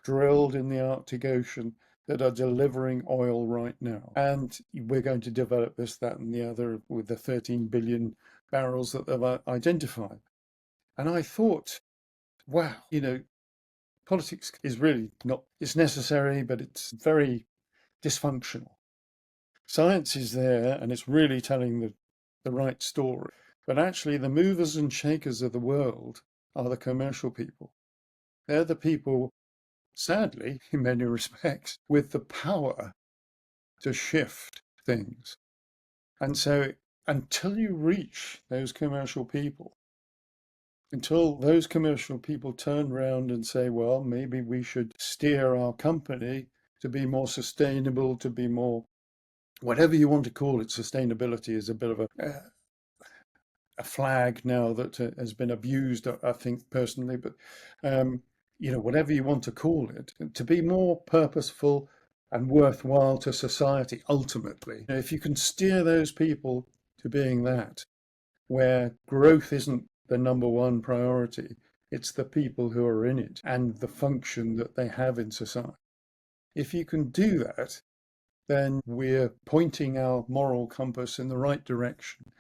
drilled in the Arctic Ocean that are delivering oil right now. And we're going to develop this, that, and the other with the 13 billion barrels that they've identified. And I thought, wow, politics is really not, it's necessary, but it's very dysfunctional. Science is there and it's really telling the right story. But actually, the movers and shakers of the world are the commercial people. They're the people, sadly, in many respects, with the power to shift things. And so until you reach those commercial people, until those commercial people turn around and say, well, maybe we should steer our company to be more sustainable, to be more, whatever you want to call it. Sustainability is a bit of a flag now that has been abused, I think personally, but whatever you want to call it, to be more purposeful and worthwhile to society ultimately. If you can steer those people to being that, where growth isn't the number one priority, it's the people who are in it and the function that they have in society. If you can do that, then we're pointing our moral compass in the right direction,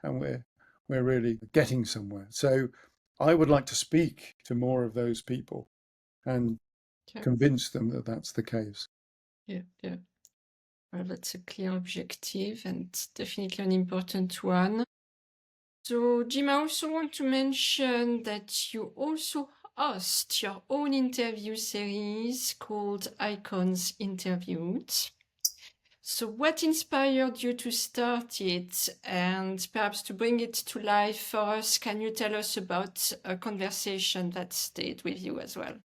and we're really getting somewhere. So I would like to speak to more of those people and Yeah. convince them that that's the case. Yeah, yeah. Well, that's a clear objective and definitely an important one. So, Jim, I also want to mention that you also host your own interview series called Icons Interviewed. So, what inspired you to start it, and perhaps to bring it to life for us, can you tell us about a conversation that stayed with you as well?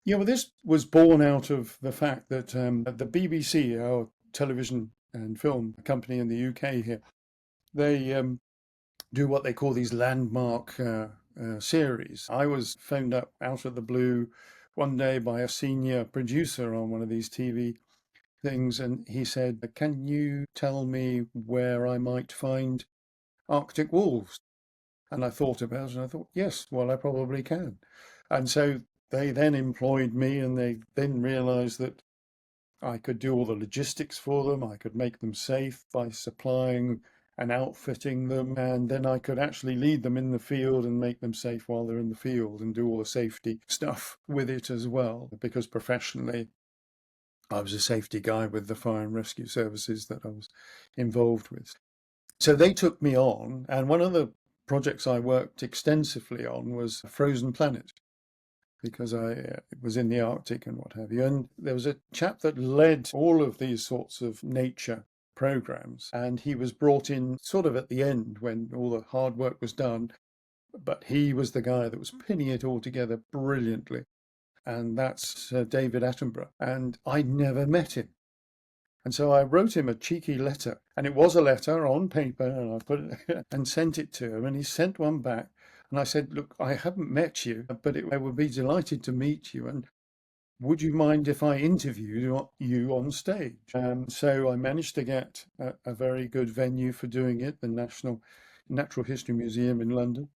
Yeah, well, this was born out of the fact that the BBC, our television and film company in the UK here, they do what they call these landmark series. I was phoned up out of the blue one day by a senior producer on one of these TV things, and he said, "Can you tell me where I might find Arctic wolves?" And I thought about it, and I thought, yes, well, I probably can. And so they then employed me, and they then realized that I could do all the logistics for them. I could make them safe by supplying and outfitting them. And then I could actually lead them in the field and make them safe while they're in the field and do all the safety stuff with it as well. Because professionally, I was a safety guy with the fire and rescue services that I was involved with. So they took me on, and one of the projects I worked extensively on was Frozen Planet, because I was in the Arctic and what have you. And there was a chap that led all of these sorts of nature programs, and he was brought in sort of at the end when all the hard work was done, but he was the guy that was pinning it all together brilliantly. And that's David Attenborough. And I never met him. And so I wrote him a cheeky letter, and it was a letter on paper, and I put it and sent it to him, and he sent one back. And I said, "Look, I haven't met you, but I would be delighted to meet you. And would you mind if I interviewed you on stage?" So I managed to get a very good venue for doing it, the National Natural History Museum in London.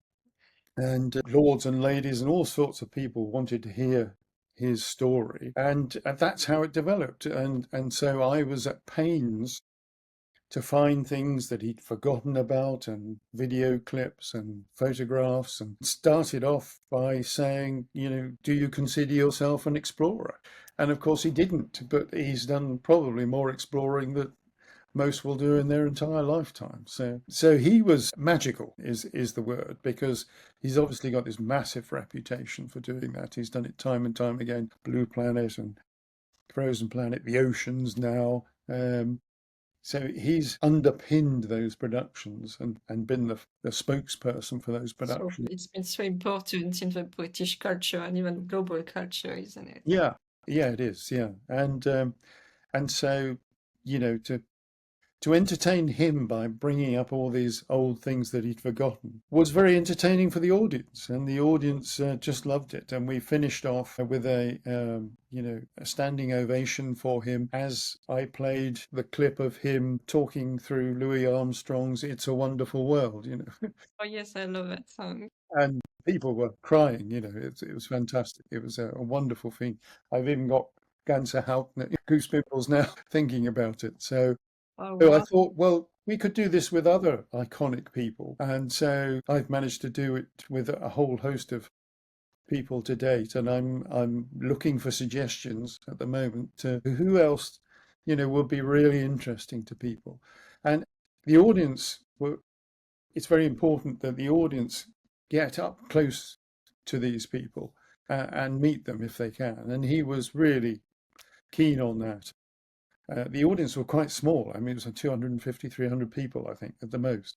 And lords and ladies and all sorts of people wanted to hear his story, and that's how it developed. And so I was at pains to find things that he'd forgotten about, and video clips and photographs, and started off by saying, do you consider yourself an explorer? And of course he didn't, but he's done probably more exploring than most will do in their entire lifetime. So he was magical is the word, because he's obviously got this massive reputation for doing that. He's done it time and time again. Blue Planet and Frozen Planet, the oceans now. So he's underpinned those productions and been the spokesperson for those So productions. it's been so important in the British culture and even global culture, isn't it? Yeah, it is. Yeah, and so to entertain him by bringing up all these old things that he'd forgotten was very entertaining for the audience, and the audience just loved it. And we finished off with a standing ovation for him as I played the clip of him talking through Louis Armstrong's "It's a Wonderful World," Oh yes, I love that song. and people were crying. It was fantastic. It was a wonderful thing. I've even got goosebumps now thinking about it. So Oh I wow. thought, well, we could do this with other iconic people. And so I've managed to do it with a whole host of people to date. And I'm looking for suggestions at the moment to who else, would be really interesting to people. And the audience, it's very important that the audience get up close to these people and meet them if they can. And he was really keen on that. The audience were quite small. I mean, it was 250, 300 people, I think, at the most.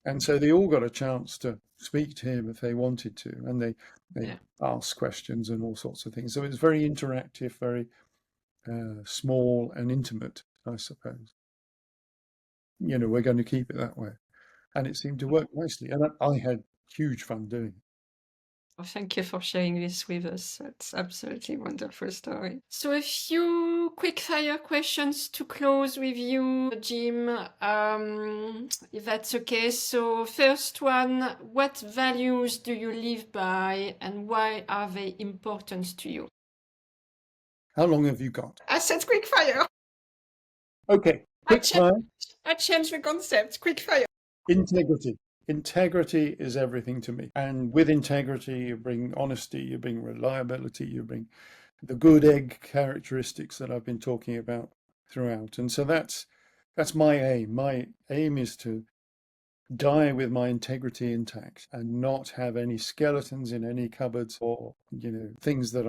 And so they all got a chance to speak to him if they wanted to, and they Yeah. asked questions and all sorts of things. So it was very interactive, very small and intimate, I suppose. We're going to keep it that way. And it seemed to work nicely. And I had huge fun doing it. Well, thank you for sharing this with us. It's absolutely wonderful story. So a few quick fire questions to close with you, Jim, if that's okay. So first one, what values do you live by and why are they important to you? How long have you got? I said quick fire. Okay, quick fire. I changed the concept. Quick fire. Integrity. Integrity is everything to me. And with integrity, you bring honesty, you bring reliability, you bring the good egg characteristics that I've been talking about throughout. And so that's my aim. My aim is to die with my integrity intact and not have any skeletons in any cupboards or things that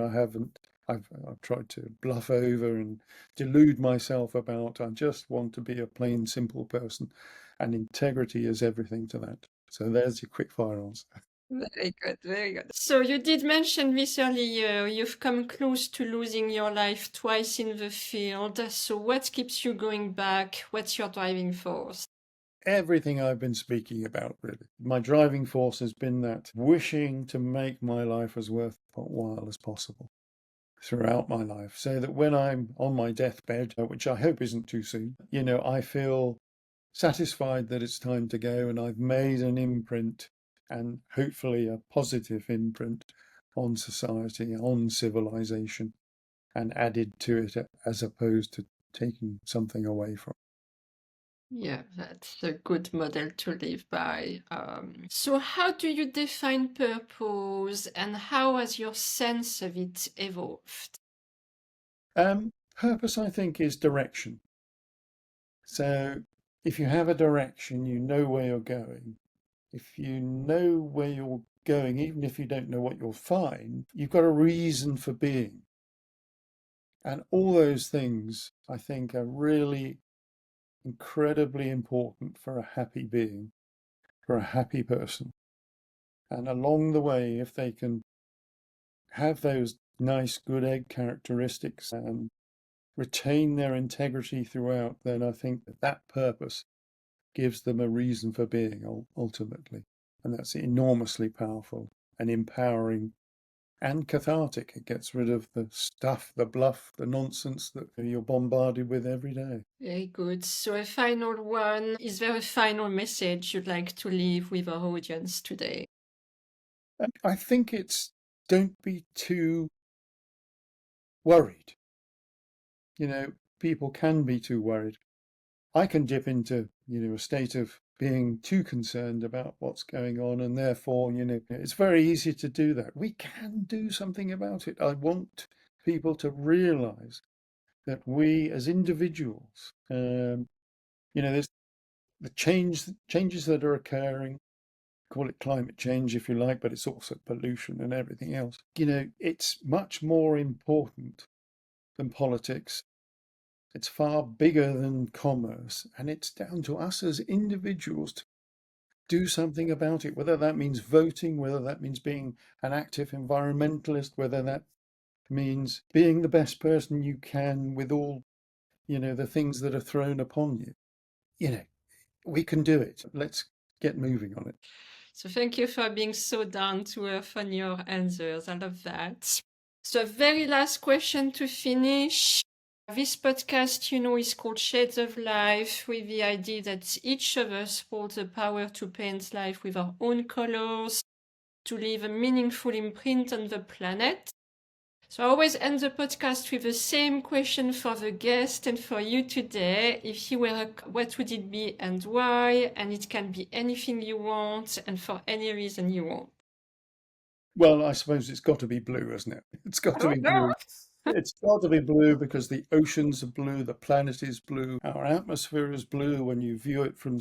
I've tried to bluff over and delude myself about. I just want to be a plain simple person, and integrity is everything to that. So there's your quick fire answer. Very good, very good. So you did mention this earlier. You've come close to losing your life twice in the field. So what keeps you going back? What's your driving force? Everything I've been speaking about, really. My driving force has been that wishing to make my life as worthwhile as possible throughout my life, so that when I'm on my deathbed, which I hope isn't too soon, I feel satisfied that it's time to go and I've made an imprint, and hopefully a positive imprint, on society, on civilization, and added to it as opposed to taking something away from. Yeah, that's a good model to live by. So how do you define purpose and how has your sense of it evolved? Purpose, I think, is direction. So if you have a direction, you know where you're going. If you know where you're going, even if you don't know what you'll find, you've got a reason for being. And all those things, I think, are really incredibly important for a happy being, for a happy person. And along the way, if they can have those nice, good egg characteristics and retain their integrity throughout, then I think that purpose gives them a reason for being ultimately. And that's enormously powerful and empowering and cathartic. It gets rid of the stuff, the bluff, the nonsense that you're bombarded with every day. Very good. So a final one. Is there a final message you'd like to leave with our audience today? I think it's don't be too worried. People can be too worried. I can dip into, a state of being too concerned about what's going on, and therefore, it's very easy to do that. We can do something about it. I want people to realize that we as individuals, there's the changes that are occurring, call it climate change if you like, but it's also pollution and everything else. It's much more important than politics. It's far bigger than commerce, and it's down to us as individuals to do something about it, whether that means voting, whether that means being an active environmentalist, whether that means being the best person you can with all, the things that are thrown upon you. We can do it. Let's get moving on it. So thank you for being so down to earth on your answers. I love that. So very last question to finish. This podcast, is called Shades of Life, with the idea that each of us holds the power to paint life with our own colors, to leave a meaningful imprint on the planet. So I always end the podcast with the same question for the guest and for you today. If you were what would it be and why? And it can be anything you want and for any reason you want. Well, I suppose it's got to be blue, hasn't it? It's got to be blue. It's got to be blue because the oceans are blue, the planet is blue, our atmosphere is blue when you view it from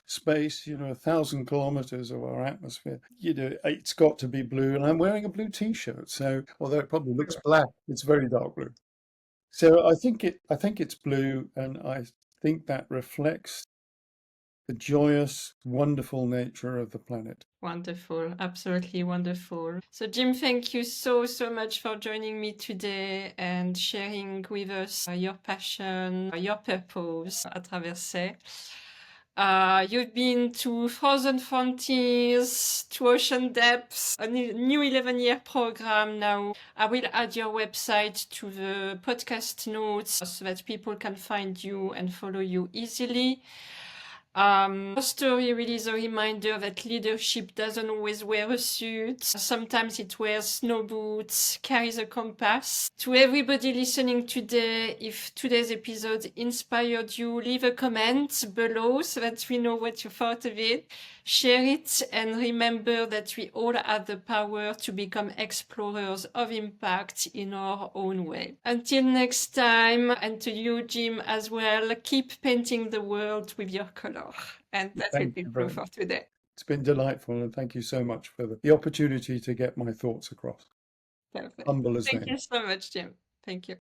space, 1,000 kilometers of our atmosphere. It's got to be blue. And I'm wearing a blue t-shirt. So although it probably looks black, it's very dark blue. So I think it's blue, and I think that reflects the joyous, wonderful nature of the planet. Wonderful, absolutely wonderful. So, Jim, thank you so, so much for joining me today and sharing with us your passion, your purpose at Traversée. You've been to Frozen Frontiers, to Ocean Depths, a new 11-year program now. I will add your website to the podcast notes so that people can find you and follow you easily. Your story really is a reminder that leadership doesn't always wear a suit. Sometimes it wears snow boots, carries a compass. To everybody listening today, if today's episode inspired you, leave a comment below so that we know what you thought of it. Share it, and remember that we all have the power to become explorers of impact in our own way. Until next time, and to you, Jim, as well, keep painting the world with your color. And that will Thank be you true very for much. today. It's been delightful, and thank you so much for the opportunity to get my thoughts across. Perfect. Humble as Thank they you so much, Jim. Thank you.